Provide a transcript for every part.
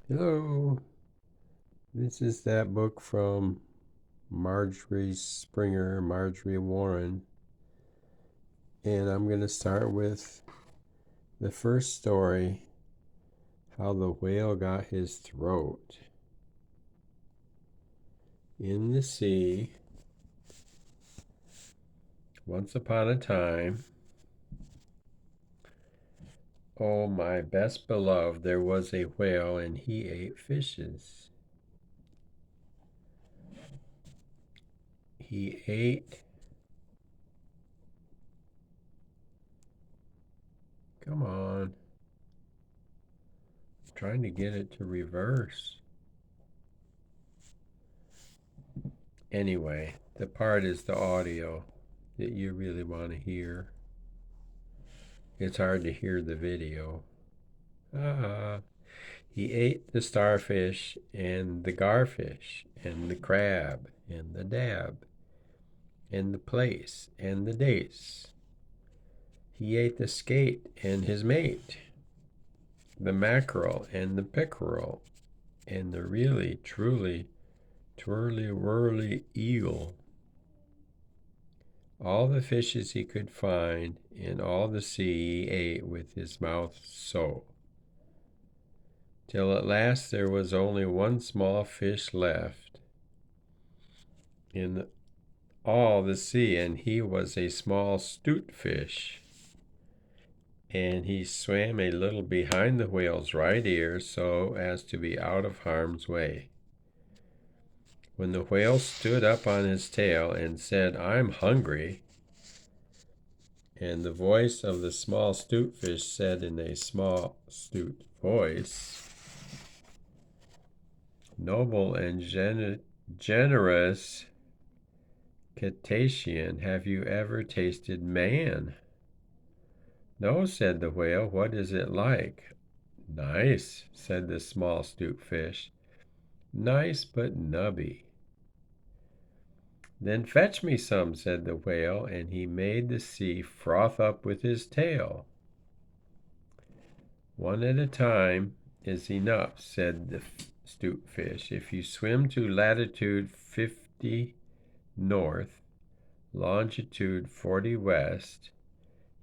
Hello, this is that book from Marjorie Warren, and I'm going to start with the first story, How the Whale Got His Throat. In the sea, once upon a time, oh my best beloved, there was a whale and he ate fishes. He ate, come on, I'm trying to get it to reverse. Anyway, the part is the audio that you really want to hear. It's hard to hear the video. Ah, he ate the starfish and the garfish and the crab and the dab and the plaice and the dace. He ate the skate and his mate, the mackerel and the pickerel, and the really, truly, twirly whirly eel. All the fishes he could find in all the sea he ate with his mouth so, till at last there was only one small fish left in all the sea, and he was a small 'stute fish, and he swam a little behind the whale's right ear so as to be out of harm's way. When the whale stood up on his tail and said, "I'm hungry," and the voice of the small 'stute fish said in a small 'stute voice, "Noble and generous cetacean, have you ever tasted man?" "No," said the whale. "What is it like?" "Nice," said the small 'stute fish. "Nice but nubby." "Then fetch me some," said the whale, and he made the sea froth up with his tail. "One at a time is enough," said the 'stute fish. "If you swim to latitude 50 north, longitude 40 west,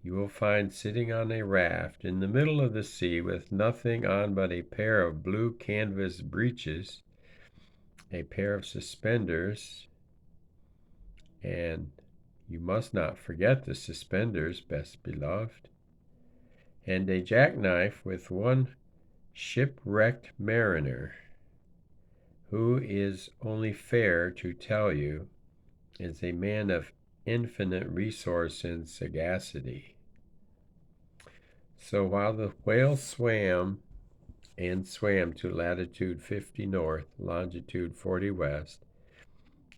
you will find sitting on a raft in the middle of the sea with nothing on but a pair of blue canvas breeches, a pair of suspenders, and you must not forget the suspenders, best beloved, and a jackknife with one shipwrecked mariner, who is only fair to tell you is a man of infinite resource and sagacity." So while the whale swam and swam to latitude 50 north, longitude 40 west,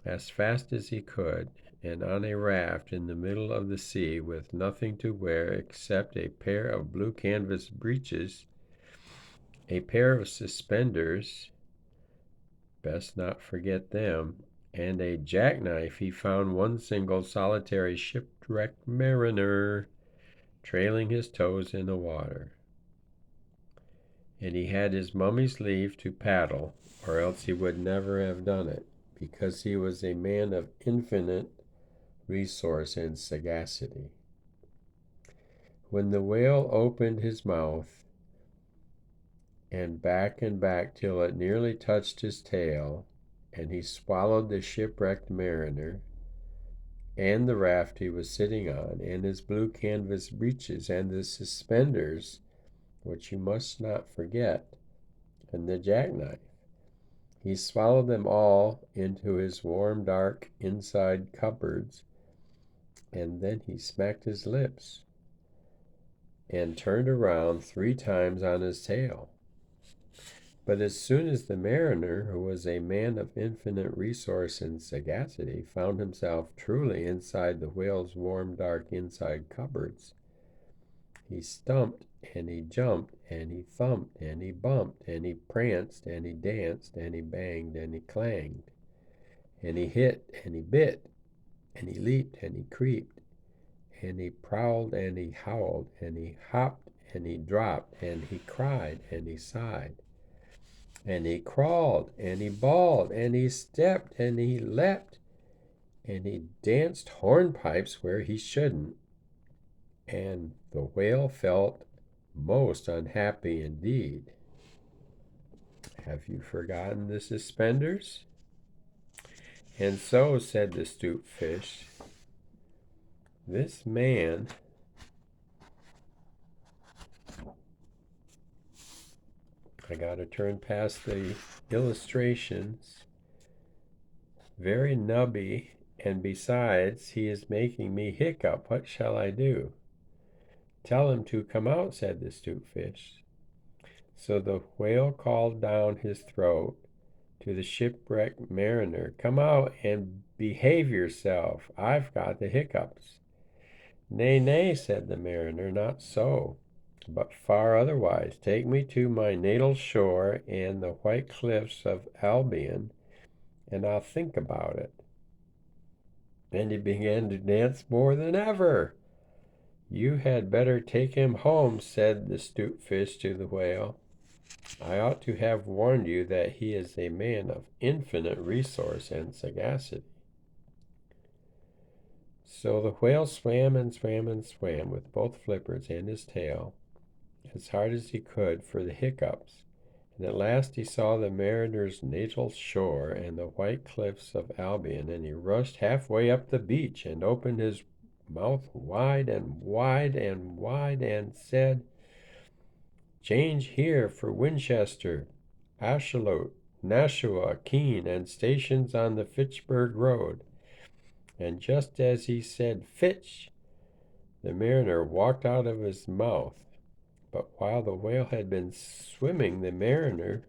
as fast as he could, and on a raft in the middle of the sea with nothing to wear except a pair of blue canvas breeches, a pair of suspenders, best not forget them, and a jackknife, he found one single solitary shipwrecked mariner trailing his toes in the water. And he had his mummy's leave to paddle, or else he would never have done it, because he was a man of infinite resource and sagacity. When the whale opened his mouth and back till it nearly touched his tail, and he swallowed the shipwrecked mariner, and the raft he was sitting on, and his blue canvas breeches, and the suspenders, which you must not forget, and the jackknife. He swallowed them all into his warm, dark inside cupboards, and then he smacked his lips and turned around 3 times on his tail. But as soon as the mariner, who was a man of infinite resource and sagacity, found himself truly inside the whale's warm, dark inside cupboards, he stumped and he jumped and he thumped and he bumped and he pranced and he danced and he banged and he clanged and he hit and he bit and he leaped and he creeped and he prowled and he howled and he hopped and he dropped and he cried and he sighed. And he crawled, and he bawled, and he stepped, and he leapt, and he danced hornpipes where he shouldn't. And the whale felt most unhappy indeed. Have you forgotten the suspenders? And so, said the 'Stute Fish, this man I gotta turn past the illustrations. Very nubby, and besides, he is making me hiccup. What shall I do? Tell him to come out, said the 'Stute Fish. So the whale called down his throat to the shipwrecked mariner, come out and behave yourself. I've got the hiccups. Nay, nay, said the mariner, not so, but far otherwise. Take me to my natal shore and the white cliffs of Albion, and I'll think about it. And he began to dance more than ever. You had better take him home, said the 'Stute Fish to the whale. I ought to have warned you that he is a man of infinite resource and sagacity. So the whale swam and swam and swam with both flippers and his tail as hard as he could for the hiccups, and at last he saw the mariner's natal shore and the white cliffs of Albion, and he rushed halfway up the beach and opened his mouth wide and wide and wide and said, change here for Winchester, Ashuelot, Nashua, Keene, and stations on the Fitchburg Road. And just as he said Fitch, the mariner walked out of his mouth. But while the whale had been swimming, the mariner,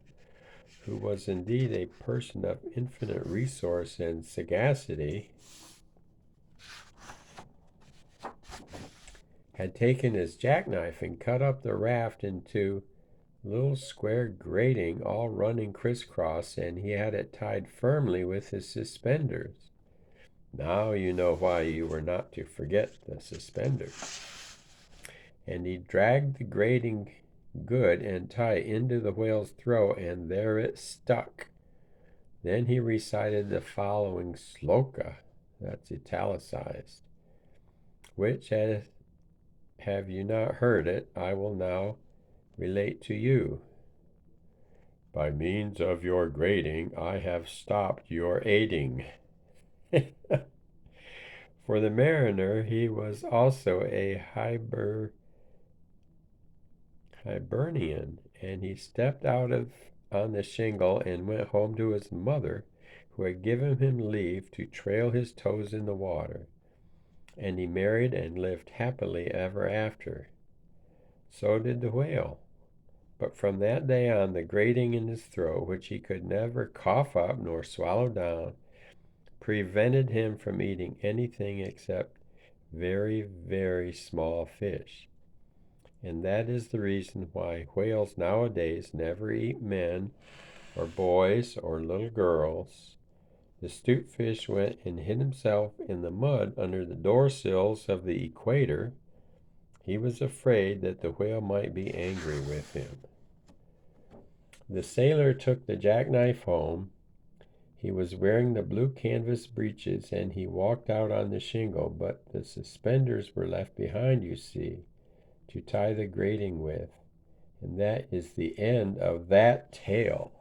who was indeed a person of infinite resource and sagacity, had taken his jackknife and cut up the raft into a little square grating all running crisscross, and he had it tied firmly with his suspenders. Now you know why you were not to forget the suspenders. And he dragged the grating good and tight into the whale's throat, and there it stuck. Then he recited the following sloka, that's italicized, which, as have you not heard it, I will now relate to you. By means of your grating, I have stopped your aiding. For the mariner, he was also a Hibernian, and he stepped out on the shingle and went home to his mother, who had given him leave to trail his toes in the water. And he married and lived happily ever after. So did the whale. But from that day on, the grating in his throat, which he could never cough up nor swallow down, prevented him from eating anything except very, very small fish. And that is the reason why whales nowadays never eat men or boys or little girls. The 'Stute Fish went and hid himself in the mud under the door sills of the equator. He was afraid that the whale might be angry with him. The sailor took the jackknife home. He was wearing the blue canvas breeches, and he walked out on the shingle, but the suspenders were left behind, you see, to tie the grating with. And that is the end of that tale.